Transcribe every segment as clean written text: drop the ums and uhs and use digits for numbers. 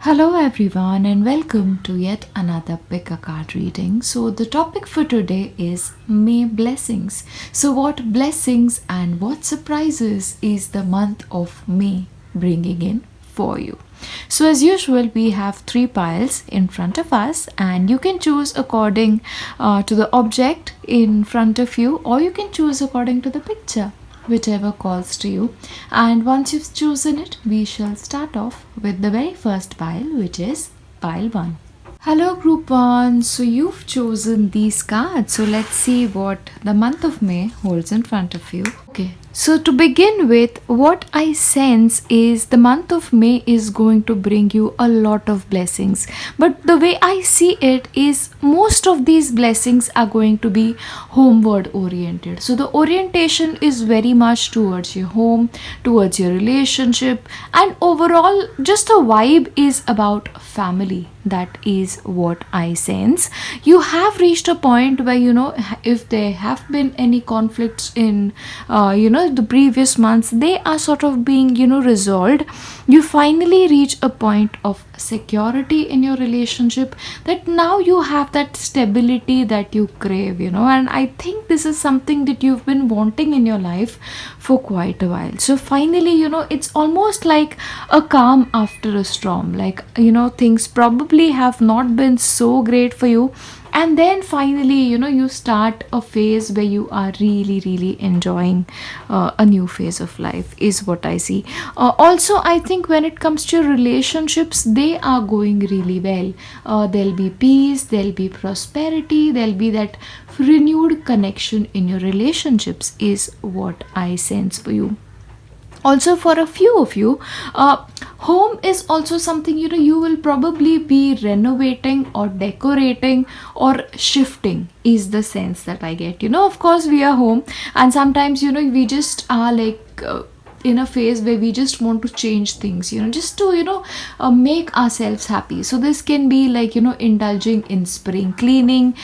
Hello everyone and welcome to yet another pick a card reading. So the topic for today is May blessings. So what blessings and what surprises is the month of May bringing in for you? So as usual we have three piles in front of us and you can choose according to the object in front of you, or you can choose according to the picture, whichever calls to you. And once you've chosen it, we shall start off with the very first pile, which is pile 1. Hello group 1, so you've chosen these cards, so let's see what the month of May holds in front of you. Okay, so to begin with, what I sense is the month of May is going to bring you a lot of blessings, but the way I see it is most of these blessings are going to be homeward oriented. So the orientation is very much towards your home, towards your relationship, and overall just the vibe is about family. That is what I sense. You have reached a point where, if there have been any conflicts in the previous months, they are sort of being resolved. You finally reach a point of security in your relationship, that now you have that stability that you crave, and I think this is something that you've been wanting in your life for quite a while. So finally, it's almost like a calm after a storm, like things probably have not been so great for you, and then finally you start a phase where you are really enjoying a new phase of life, is what I see. Also, I think when it comes to your relationships, they are going really well. There'll be peace, there'll be prosperity, there'll be that renewed connection in your relationships, is what I sense for you. Also, for a few of you, home is also something you will probably be renovating or decorating or shifting, is the sense that I get. Of course we are home, and sometimes we just are like in a phase where we just want to change things, just to make ourselves happy. So this can be like indulging in spring cleaning,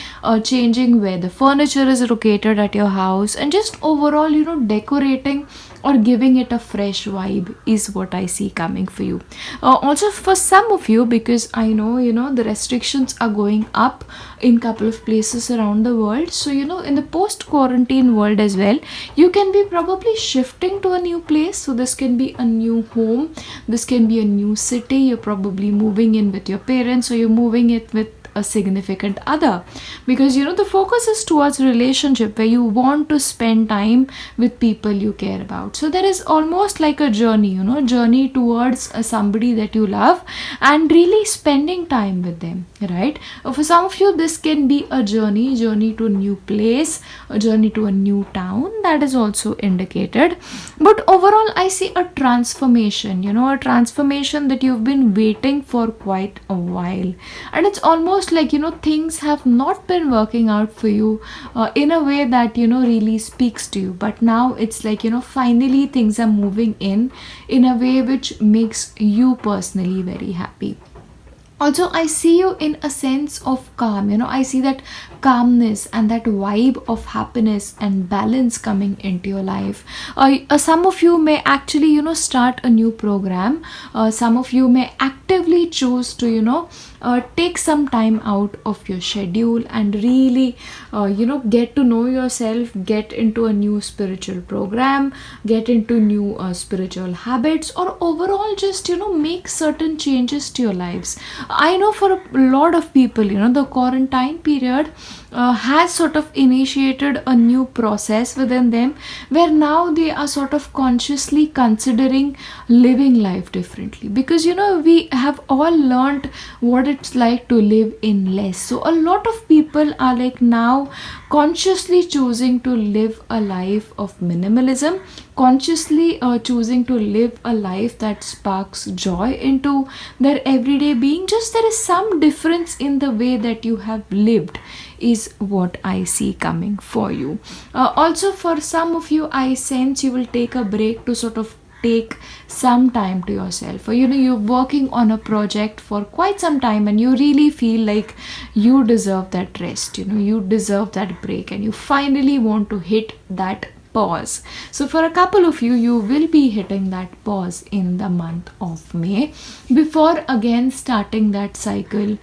changing where the furniture is located at your house, and just overall decorating or giving it a fresh vibe, is what I see coming for you. Also for some of you, because I know the restrictions are going up in couple of places around the world, so in the post quarantine world as well, you can be probably shifting to a new place. So this can be a new home, this can be a new city, you're probably moving in with your parents, or you're moving it with a significant other, because the focus is towards relationship where you want to spend time with people you care about. So there is almost like a journey towards somebody that you love and really spending time with them, right? For some of you, this can be a journey to a new place, a journey to a new town, that is also indicated. But overall I see a transformation, a transformation that you've been waiting for quite a while, and it's almost like things have not been working out for you in a way that really speaks to you, but now it's like finally things are moving in a way which makes you personally very happy. Also, I see you in a sense of calm. I see that calmness and that vibe of happiness and balance coming into your life. Some of you may actually start a new program. Some of you may actively choose to take some time out of your schedule and really get to know yourself, get into a new spiritual program, get into new spiritual habits, or overall just make certain changes to your lives. I know for a lot of people, the quarantine period has sort of initiated a new process within them, where now they are sort of consciously considering living life differently, because we have all learned what it's like to live in less. So a lot of people are like now consciously choosing to live a life of minimalism, consciously choosing to live a life that sparks joy into their everyday being. Just there is some difference in the way that you have lived, is what I see coming for you. Also for some of you, I sense you will take a break to sort of take some time to yourself, or you're working on a project for quite some time and you really feel like you deserve that rest, you deserve that break, and you finally want to hit that pause. So for a couple of you, you will be hitting that pause in the month of May before again starting that cycle,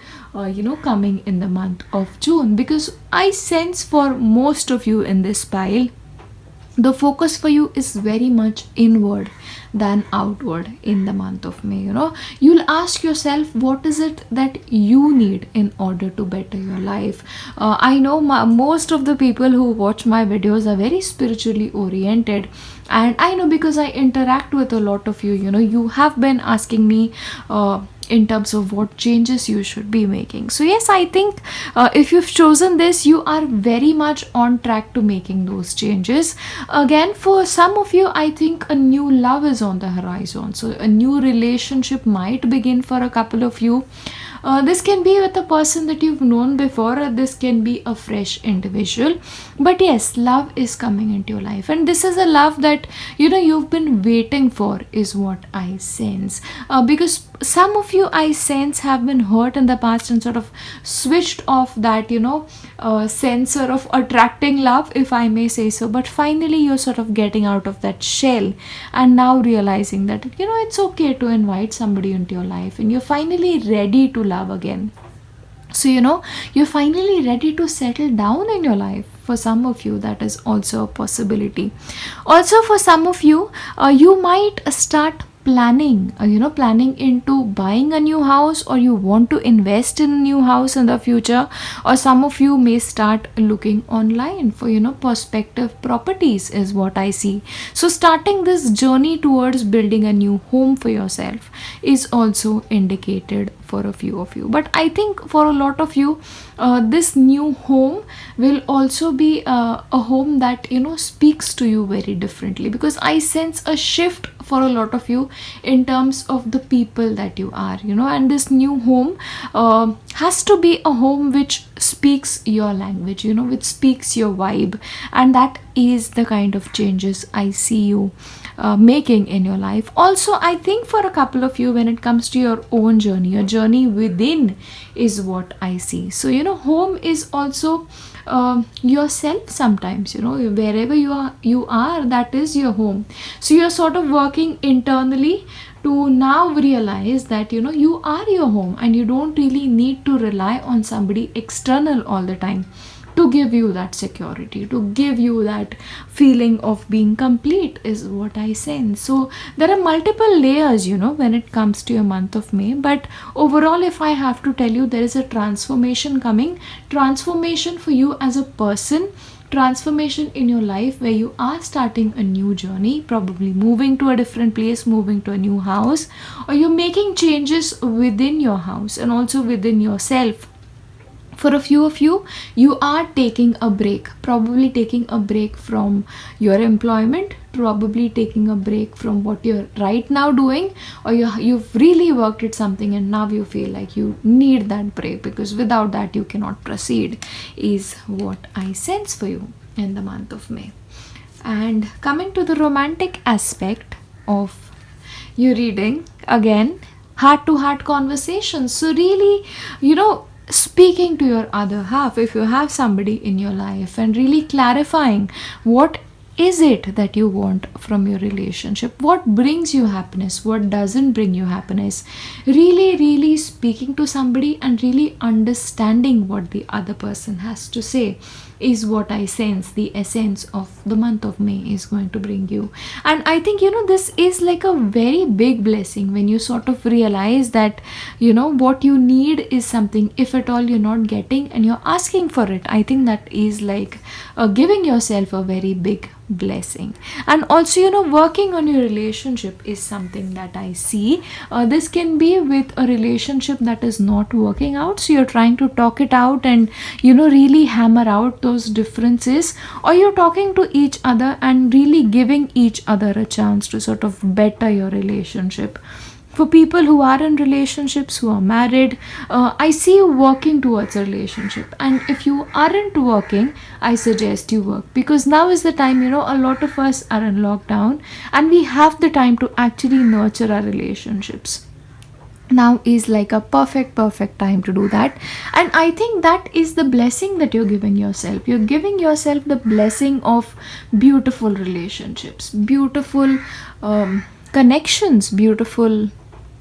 coming in the month of June. Because I sense for most of you in this pile, the focus for you is very much inward than outward in the month of May. You'll ask yourself, what is it that you need in order to better your life? I know most of the people who watch my videos are very spiritually oriented, and I know because I interact with a lot of you. You have been asking me in terms of what changes you should be making. So yes, I think if you've chosen this, you are very much on track to making those changes. Again, for some of you, I think a new love is on the horizon, so a new relationship might begin for a couple of you. This can be with a person that you've known before, or this can be a fresh individual. But yes, love is coming into your life, and this is a love that you've been waiting for, is what I sense. Because some of you, I sense, have been hurt in the past and sort of switched off that sensor of attracting love, if I may say so. But finally you're sort of getting out of that shell and now realizing that it's okay to invite somebody into your life, and you're finally ready to love again. So you're finally ready to settle down in your life. For some of you, that is also a possibility. Also, for some of you, you might start planning into buying a new house, or you want to invest in a new house in the future. Or some of you may start looking online for prospective properties, is what I see. So starting this journey towards building a new home for yourself is also indicated for a few of you. But I think for a lot of you, this new home will also be a home that speaks to you very differently, because I sense a shift for a lot of you in terms of the people that you are, and this new home has to be a home which speaks your language, which speaks your vibe. And that is the kind of changes I see you making in your life. Also, I think for a couple of you, when it comes to your own journey, your journey within is what I see. So home is also yourself sometimes. Wherever you are, that is your home. So you're sort of working internally to now realize that you are your home, and you don't really need to rely on somebody external all the time to give you that security, to give you that feeling of being complete, is what I sense. So there are multiple layers, when it comes to your month of May. But overall, if I have to tell you, there is a transformation coming. Transformation for you as a person, transformation in your life, where you are starting a new journey, probably moving to a different place, moving to a new house, or you're making changes within your house and also within yourself. For a few of you, you are taking a break, probably taking a break from your employment, probably taking a break from what you're right now doing, or you've really worked at something and now you feel like you need that break, because without that you cannot proceed, is what I sense for you in the month of May. And coming to the romantic aspect of your reading, again, heart-to-heart conversations. So really, speaking to your other half, if you have somebody in your life, and really clarifying what is it that you want from your relationship, what brings you happiness, what doesn't bring you happiness. Really speaking to somebody and really understanding what the other person has to say is what I sense the essence of the month of May is going to bring you. And I think this is like a very big blessing when you sort of realize that what you need is something, if at all you're not getting, and you're asking for it. I think that is like giving yourself a very big blessing. And also working on your relationship is something that I see. This can be with a relationship that is not working out, so you're trying to talk it out and really hammer out those differences, or you're talking to each other and really giving each other a chance to sort of better your relationship. For people who are in relationships, who are married, I see you working towards a relationship. And if you aren't working, I suggest you work, because now is the time, a lot of us are in lockdown and we have the time to actually nurture our relationships. now is like a perfect time to do that. And I think that is the blessing that you're giving yourself. You're giving yourself the blessing of beautiful relationships, beautiful connections, beautiful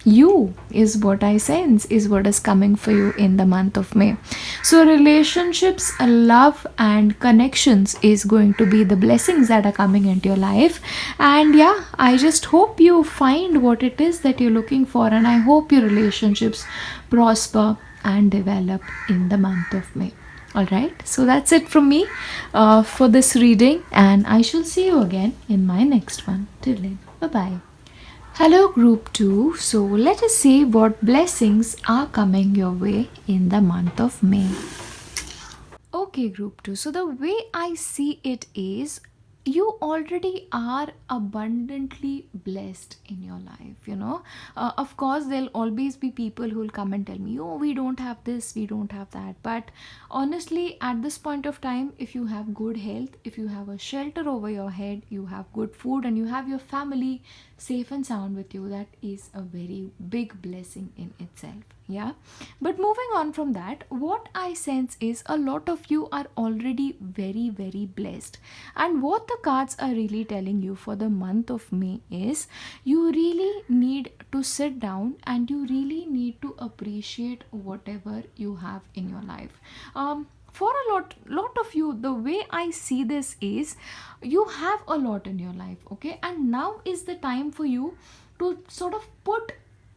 you is what I sense is what is coming for you in the month of May. So relationships, love and connections is going to be the blessings that are coming into your life. And yeah, I just hope you find what it is that you're looking for, and I hope your relationships prosper and develop in the month of May. All right, so that's it from me for this reading, and I shall see you again in my next one. Till then, bye bye. Hello, Group 2. So, let us see what blessings are coming your way in the month of May. Okay, Group 2. So, the way I see it is you already are abundantly blessed in your life, you know. Of course, there'll always be people who'll come and tell me, oh, we don't have this, we don't have that. But honestly, at this point of time, if you have good health, if you have a shelter over your head, you have good food, and you have your family safe and sound with you, that is a very big blessing in itself. Yeah, but moving on from that, what I sense is a lot of you are already very blessed. And what the cards are really telling you for the month of May is you really need to sit down and you really need to appreciate whatever you have in your life. For a lot of you, the way I see this is you have a lot in your life, okay, and now is the time for you to sort of put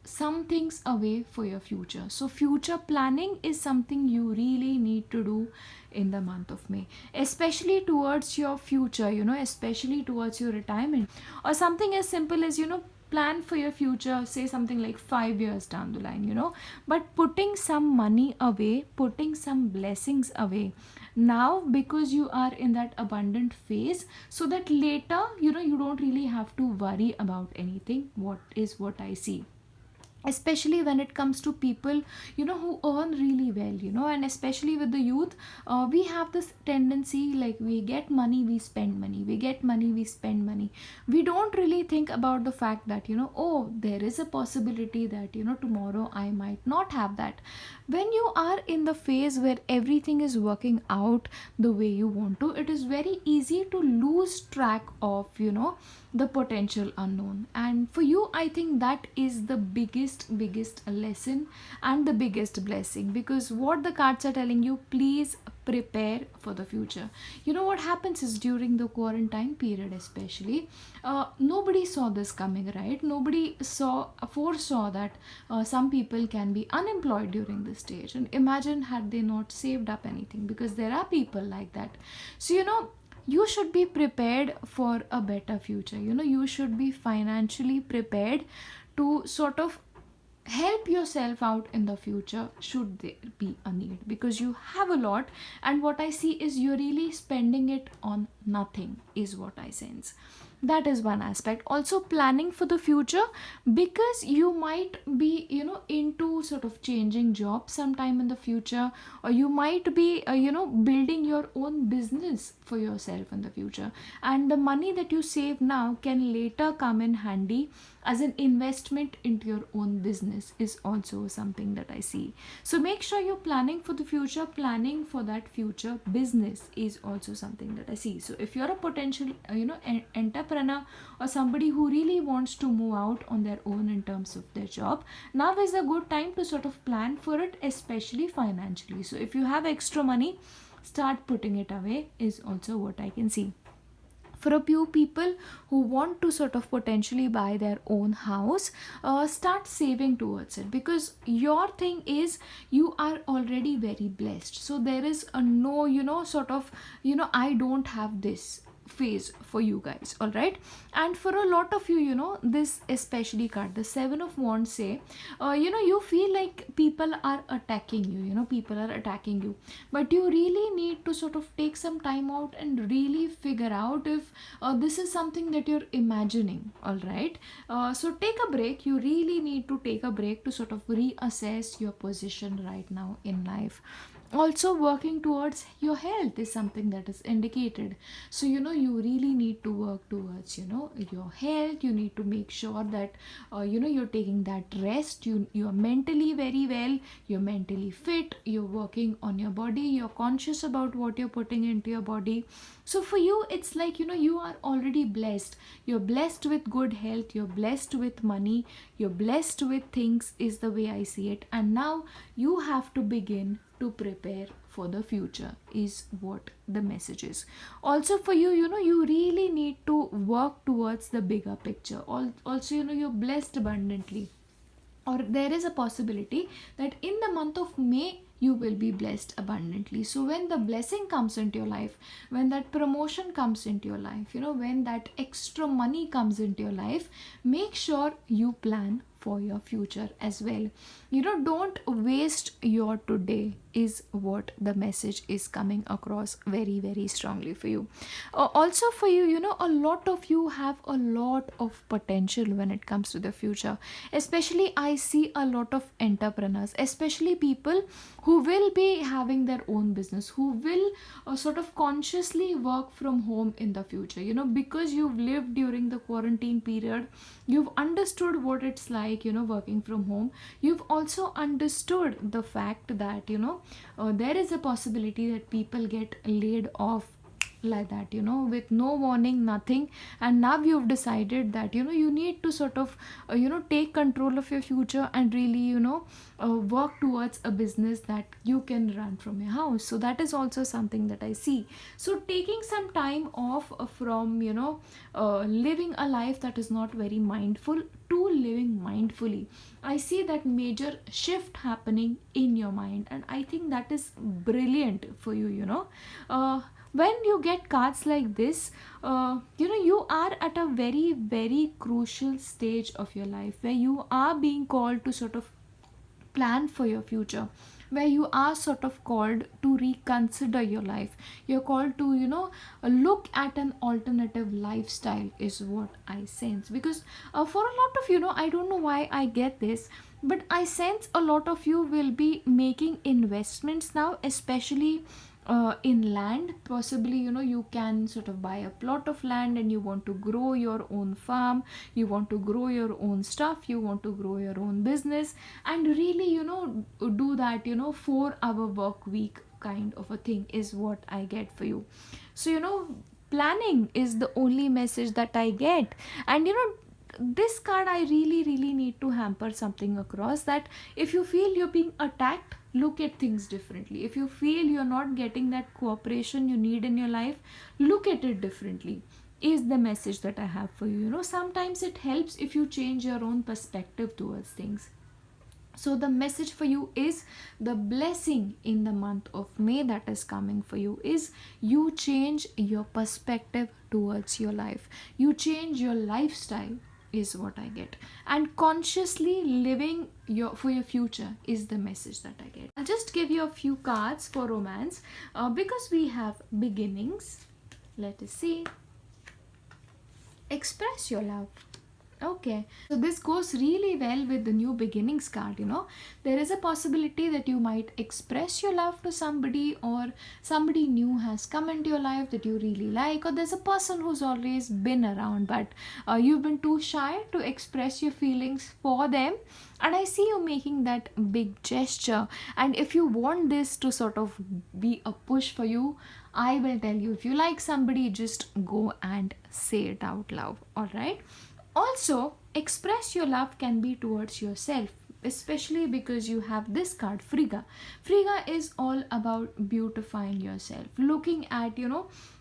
some things away for your future. So future planning is something you really need to do in the month of May, especially towards your future, you know, especially towards your retirement, or something as simple as, you know, plan for your future, say something like 5 years down the line, you know, but putting some money away, putting some blessings away now, because you are in that abundant phase, so that later, you know, you don't really have to worry about anything. What is what I see, especially when it comes to people, you know, who earn really well, you know, and especially with the youth, we have this tendency, like, we get money, we spend money, we get money, we spend money. We don't really think about the fact that, you know, oh, there is a possibility that, you know, tomorrow I might not have that. When you are in the phase where everything is working out the way you want to, it is very easy to lose track of, you know, the potential unknown. And for you, I think that is the biggest lesson and the biggest blessing, because what the cards are telling you, please prepare for the future. You know what happens is, during the quarantine period especially, nobody saw this coming, right? Nobody foresaw that some people can be unemployed during this stage, and imagine had they not saved up anything, because there are people like that. So, you know, you should be prepared for a better future. You know, you should be financially prepared to sort of help yourself out in the future should there be a need, because you have a lot, and what I see is you're really spending it on nothing is what I sense. That is one aspect. Also planning for the future, because you might be, you know, into sort of changing jobs sometime in the future, or you might be, you know, building your own business for yourself in the future, and the money that you save now can later come in handy as an investment into your own business is also something that I see. So make sure you're planning for the future. Planning for that future business is also something that I see. So if you're a potential, you know, entrepreneur, or somebody who really wants to move out on their own in terms of their job, now is a good time to sort of plan for it, especially financially. So if you have extra money, start putting it away is also what I can see. For a few people who want to sort of potentially buy their own house, start saving towards it, because your thing is you are already very blessed. So there is a no, you know, sort of, you know, I don't have this phase for you guys. All right, and for a lot of you, you know, this especially card, the 7 of Wands, say, you know, you feel like people are attacking you, you know, people are attacking you, but you really need to sort of take some time out and really figure out if this is something that you're imagining. All right, so take a break. You really need to take a break to sort of reassess your position right now in life. Also, working towards your health is something that is indicated. So you really need to work towards your health. You need to make sure that you're taking that rest. You're mentally very well, you're mentally fit, you're working on your body, you're conscious about what you're putting into your body. So for you, it's like you are already blessed. You're blessed with good health, you're blessed with money, you're blessed with things, is the way I see it. And now you have to begin to prepare for the future, is what the message is. Also for you, you really need to work towards the bigger picture. Also, you're blessed abundantly, or there is a possibility that in the month of May you will be blessed abundantly. So when the blessing comes into your life, when that promotion comes into your life, when that extra money comes into your life, make sure you plan for your future as well. Don't waste your today, is what the message is coming across very, very strongly for you. Also for you, a lot of you have a lot of potential when it comes to the future. Especially I see a lot of entrepreneurs, especially people who will be having their own business, who will sort of consciously work from home in the future. Because you've lived during the quarantine period, you've understood what it's like, working from home. You've also understood the fact that there is a possibility that people get laid off like that, with no warning, nothing. And now you've decided that you need to sort of take control of your future and really work towards a business that you can run from your house. So that is also something that I see. So taking some time off from living a life that is not very mindful to living mindfully, I see that major shift happening in your mind, and I think that is brilliant for you. When you get cards like this, you are at a very, very crucial stage of your life where you are being called to sort of plan for your future, where you are sort of called to reconsider your life. You're called to look at an alternative lifestyle, is what I sense. Because for a lot of I don't know why I get this, but I sense a lot of you will be making investments now, especially in land. Possibly you can sort of buy a plot of land and you want to grow your own farm, you want to grow your own stuff, you want to grow your own business, and really do that 4-hour work week kind of a thing, is what I get for you. So planning is the only message that I get. And this card, I really, really need to hamper something across, that if you feel you're being attacked, look at things differently. If you feel you're not getting that cooperation you need in your life, look at it differently, is the message that I have for you. Sometimes it helps if you change your own perspective towards things. So the message for you is the blessing in the month of May that is coming for you is you change your perspective towards your life, you change your lifestyle, is what I get. And consciously living for your future is the message that I get. I'll just give you a few cards for romance because we have beginnings. Let us see. Express your love. Okay, so this goes really well with the new beginnings card. There is a possibility that you might express your love to somebody, or somebody new has come into your life that you really like, or there's a person who's always been around, but you've been too shy to express your feelings for them. And I see you making that big gesture. And if you want this to sort of be a push for you, I will tell you, if you like somebody, just go and say it out loud. All right. Also, express your love can be towards yourself, especially because you have this card, Friga. Friga is all about beautifying yourself, looking at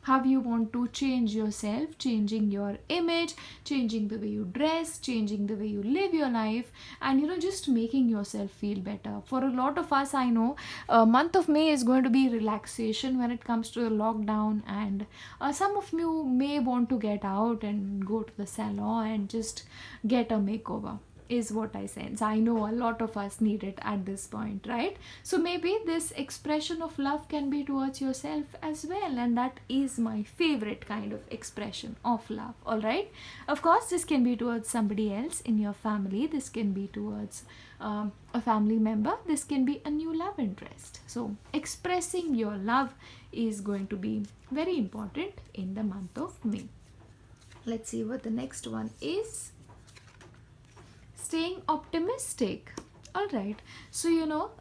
how you want to change yourself, changing your image, changing the way you dress, changing the way you live your life, and just making yourself feel better. For a lot of us, I know month of May is going to be relaxation when it comes to the lockdown, and some of you may want to get out and go to the salon and just get a makeover. is what I sense. I know a lot of us need it at this point, right? So maybe this expression of love can be towards yourself as well, and that is my favorite kind of expression of love. All right. Of course, this can be towards somebody else in your family. This can be towards a family member. This can be a new love interest. So expressing your love is going to be very important in the month of May. Let's see what the next one is. Staying optimistic. All right, so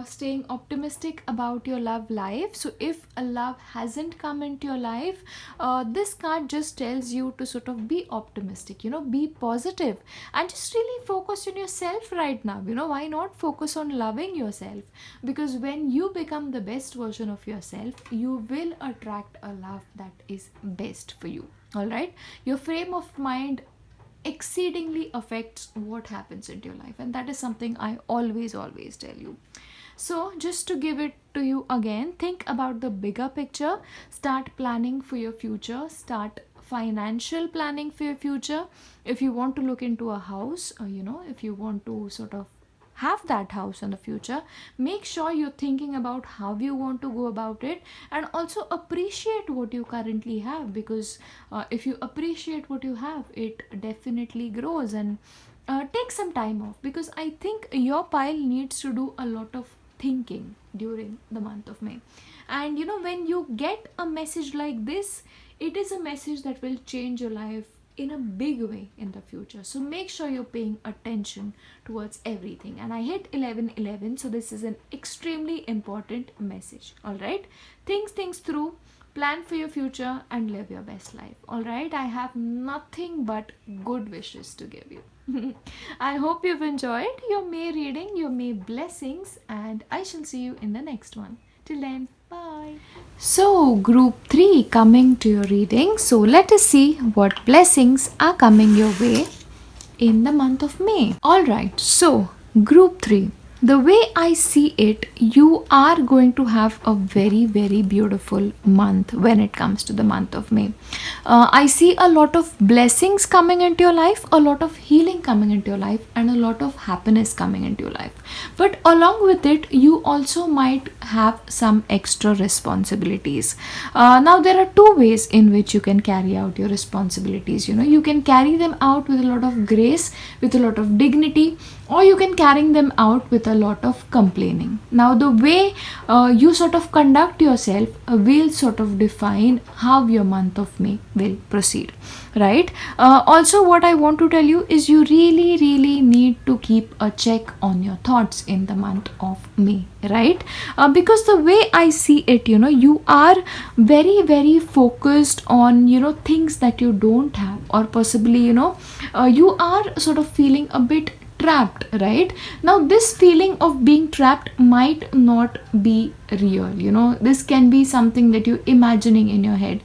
staying optimistic about your love life. So if a love hasn't come into your life, this card just tells you to sort of be optimistic, be positive, and just really focus on yourself right now. Why not focus on loving yourself? Because when you become the best version of yourself, you will attract a love that is best for you. All right, your frame of mind exceedingly affects what happens into your life, and that is something I always tell you. So just to give it to you again, think about the bigger picture, start planning for your future, start financial planning for your future. If you want to look into a house, or if you want to sort of have that house in the future, make sure you're thinking about how you want to go about it, and also appreciate what you currently have, because if you appreciate what you have, it definitely grows. And take some time off, because I think your pile needs to do a lot of thinking during the month of May. And when you get a message like this, it is a message that will change your life in a big way in the future. So make sure you're paying attention towards everything. And I hit 1111, so this is an extremely important message. All right, think things through, plan for your future, and live your best life. All right, I have nothing but good wishes to give you. I hope you've enjoyed your May reading, your May blessings, and I shall see you in the next one. Till then, bye. So group 3 coming to your reading. So let us see what blessings are coming your way in the month of May. Alright, so group 3. The way I see it, you are going to have a very beautiful month when it comes to the month of May. I see a lot of blessings coming into your life, a lot of healing coming into your life, and a lot of happiness coming into your life. But along with it, you also might have some extra responsibilities. Now there are two ways in which you can carry out your responsibilities. You can carry them out with a lot of grace, with a lot of dignity, or you can carry them out with a lot of complaining. Now the way you sort of conduct yourself will sort of define how your month of May will proceed, right? Also, what I want to tell you is you really need to keep a check on your thoughts in the month of May, right? Because the way I see it, you are very focused on things that you don't have, or possibly you are sort of feeling a bit trapped, right? Now this feeling of being trapped might not be real. This can be something that you're imagining in your head.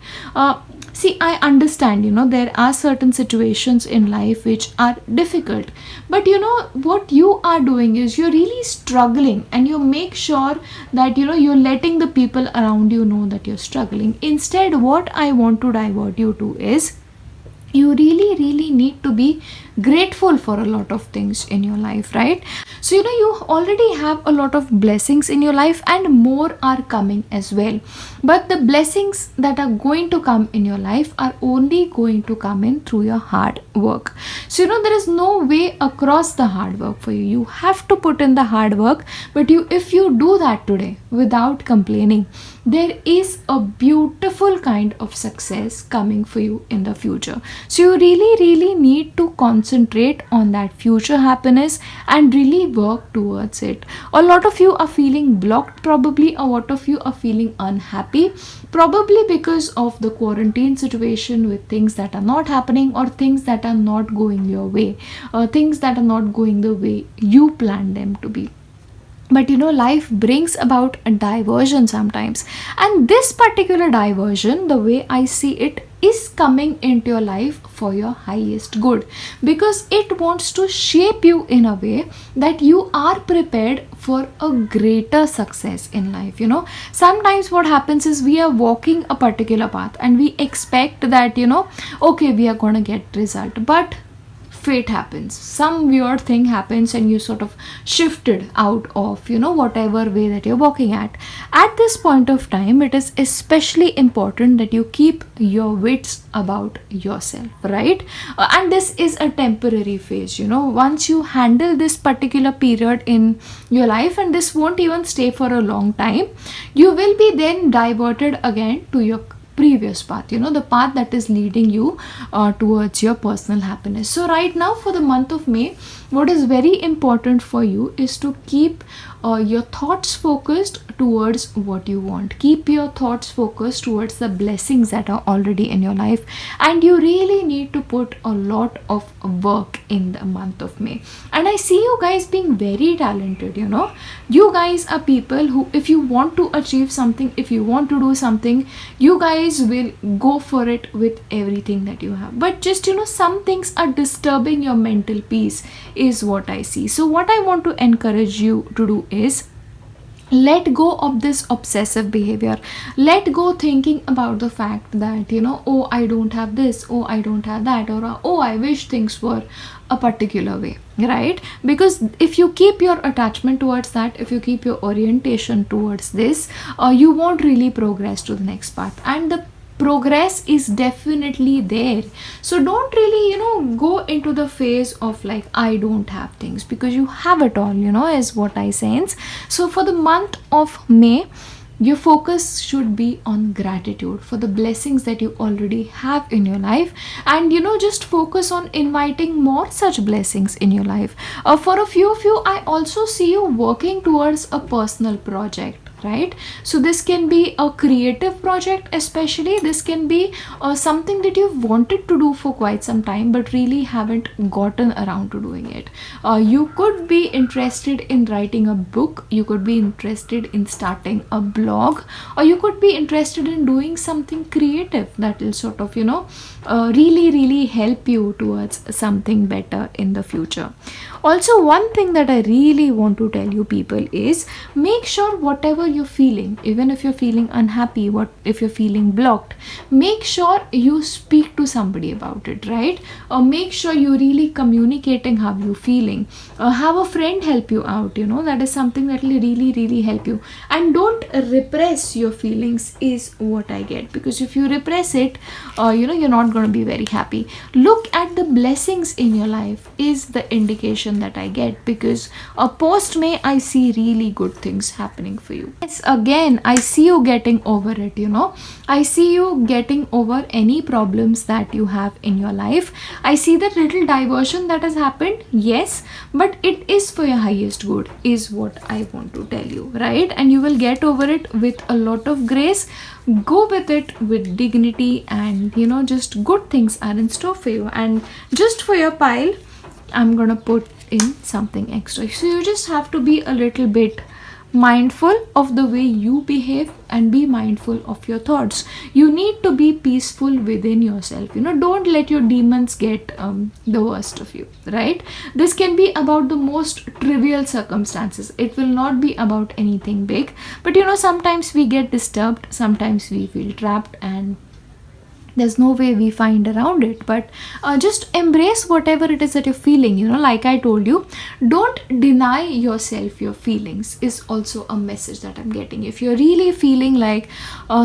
See, I understand, there are certain situations in life which are difficult, but what you are doing is you're really struggling, and you make sure that you're letting the people around you know that you're struggling. Instead, what I want to divert you to is you really need to be grateful for a lot of things in your life, right? So you already have a lot of blessings in your life, and more are coming as well. But the blessings that are going to come in your life are only going to come in through your hard work. So there is no way across the hard work for you. You have to put in the hard work, but if you do that today without complaining, there is a beautiful kind of success coming for you in the future. So you really need to concentrate on that future happiness and really work towards it. A lot of you are feeling blocked, probably. A lot of you are feeling unhappy, probably because of the quarantine situation, with things that are not happening, or things that are not going your way, or things that are not going the way you planned them to be. But life brings about a diversion sometimes, and this particular diversion, the way I see it, is coming into your life for your highest good, because it wants to shape you in a way that you are prepared for a greater success in life. Sometimes what happens is we are walking a particular path and we expect that okay, we are going to get result, but fate happens, some weird thing happens, and you sort of shifted out of, whatever way that you're working at this point of time. It is especially important that you keep your wits about yourself, right? And this is a temporary phase. Once you handle this particular period in your life, and this won't even stay for a long time, you will be then diverted again to your previous path, the path that is leading you towards your personal happiness. So right now, for the month of May, what is very important for you is to keep your thoughts focused towards what you want. Keep your thoughts focused towards the blessings that are already in your life, and you really need to put a lot of work in the month of May. And I see you guys being very talented. You guys are people who, if you want to achieve something, if you want to do something, you guys will go for it with everything that you have. But just some things are disturbing your mental peace is what I see. So what I want to encourage you to do is let go of this obsessive behavior. Let go thinking about the fact that oh, I don't have this, oh, I don't have that, or oh, I wish things were a particular way, right? Because if you keep your attachment towards that, if you keep your orientation towards this, you won't really progress to the next path, and the progress is definitely there. So don't really go into the phase of like, I don't have things, because you have it all, is what I sense. So for the month of May, your focus should be on gratitude for the blessings that you already have in your life, and just focus on inviting more such blessings in your life. For a few of you, I also see you working towards a personal project, right? So this can be a creative project, especially this can be something that you've wanted to do for quite some time but really haven't gotten around to doing it. You could be interested in writing a book, you could be interested in starting a blog, or you could be interested in doing something creative that will sort of really help you towards something better in the future. Also, one thing that I really want to tell you people is, make sure whatever you're feeling, even if you're feeling unhappy, if you're feeling blocked, make sure you speak to somebody about it, right? Or make sure you're really communicating how you're feeling. Have a friend help you out, that is something that will really help you. And don't repress your feelings is what I get, because if you repress it, you're not going to be very happy. Look at the blessings in your life is the indication that I get, because post May I see really good things happening for you. Yes, again I see you getting over it. I see you getting over any problems that you have in your life. I see that little diversion that has happened, yes, but it is for your highest good is what I want to tell you, right? And you will get over it with a lot of grace. Go with it with dignity, and just good things are in store for you. And just for your pile, I'm gonna put in something extra. So you just have to be a little bit mindful of the way you behave and be mindful of your thoughts. You need to be peaceful within yourself. Don't let your demons get the worst of you, right? This can be about the most trivial circumstances. It will not be about anything big, but sometimes we get disturbed, sometimes we feel trapped, and there's no way we find around it. But just embrace whatever it is that you're feeling. Like I told you, don't deny yourself your feelings is also a message that I'm getting. If you're really feeling like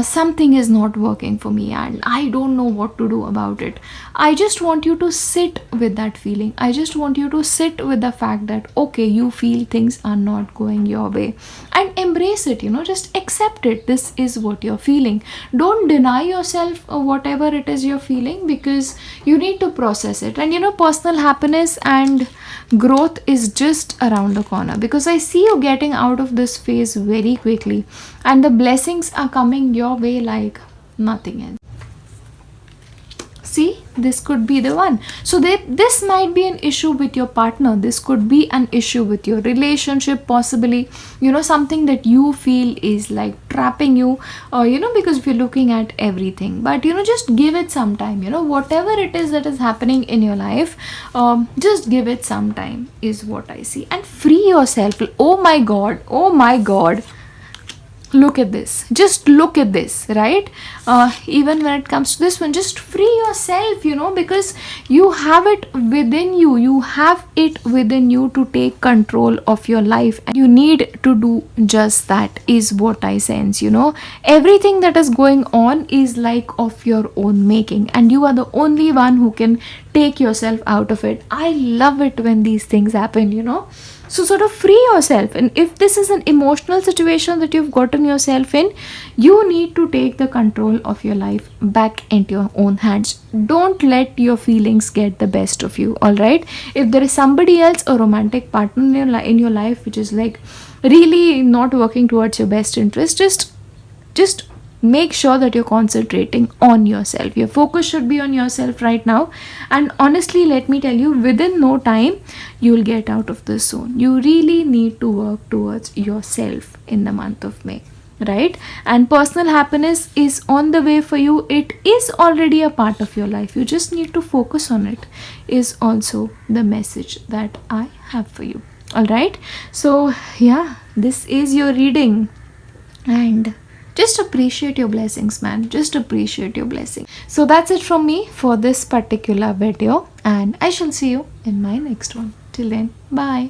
something is not working for me and I don't know what to do about it, I just want you to sit with that feeling. I just want you to sit with the fact that okay, you feel things are not going your way, and embrace it. Just accept it. This is what you're feeling. Don't deny yourself whatever it is you're feeling, because you need to process it. And personal happiness and growth is just around the corner, because I see you getting out of this phase very quickly, and the blessings are coming your way like nothing else. See, this could be the one. So this might be an issue with your partner. This could be an issue with your relationship, possibly, something that you feel is like trapping you, because we're looking at everything. But, just give it some time. Whatever it is that is happening in your life, just give it some time is what I see. And free yourself. Oh my God. look at this, just look at this, right? Even when it comes to this one, just free yourself, because you have it within you, you have it within you to take control of your life, and you need to do just that, is what I sense. Everything that is going on is like of your own making, and you are the only one who can take yourself out of it. I love it when these things happen. So sort of free yourself, and if this is an emotional situation that you've gotten yourself in, you need to take the control of your life back into your own hands. Don't let your feelings get the best of you. All right, if there is somebody else, a romantic partner in your life which is like really not working towards your best interest, just make sure that you're concentrating on yourself. Your focus should be on yourself right now, and honestly, let me tell you, within no time you'll get out of this zone. You really need to work towards yourself in the month of May, right? And personal happiness is on the way for you. It is already a part of your life, you just need to focus on it, is also the message that I have for you. All right, so yeah, this is your reading, and just appreciate your blessings, man. Just appreciate your blessings. So that's it from me for this particular video, and I shall see you in my next one. Till then, bye.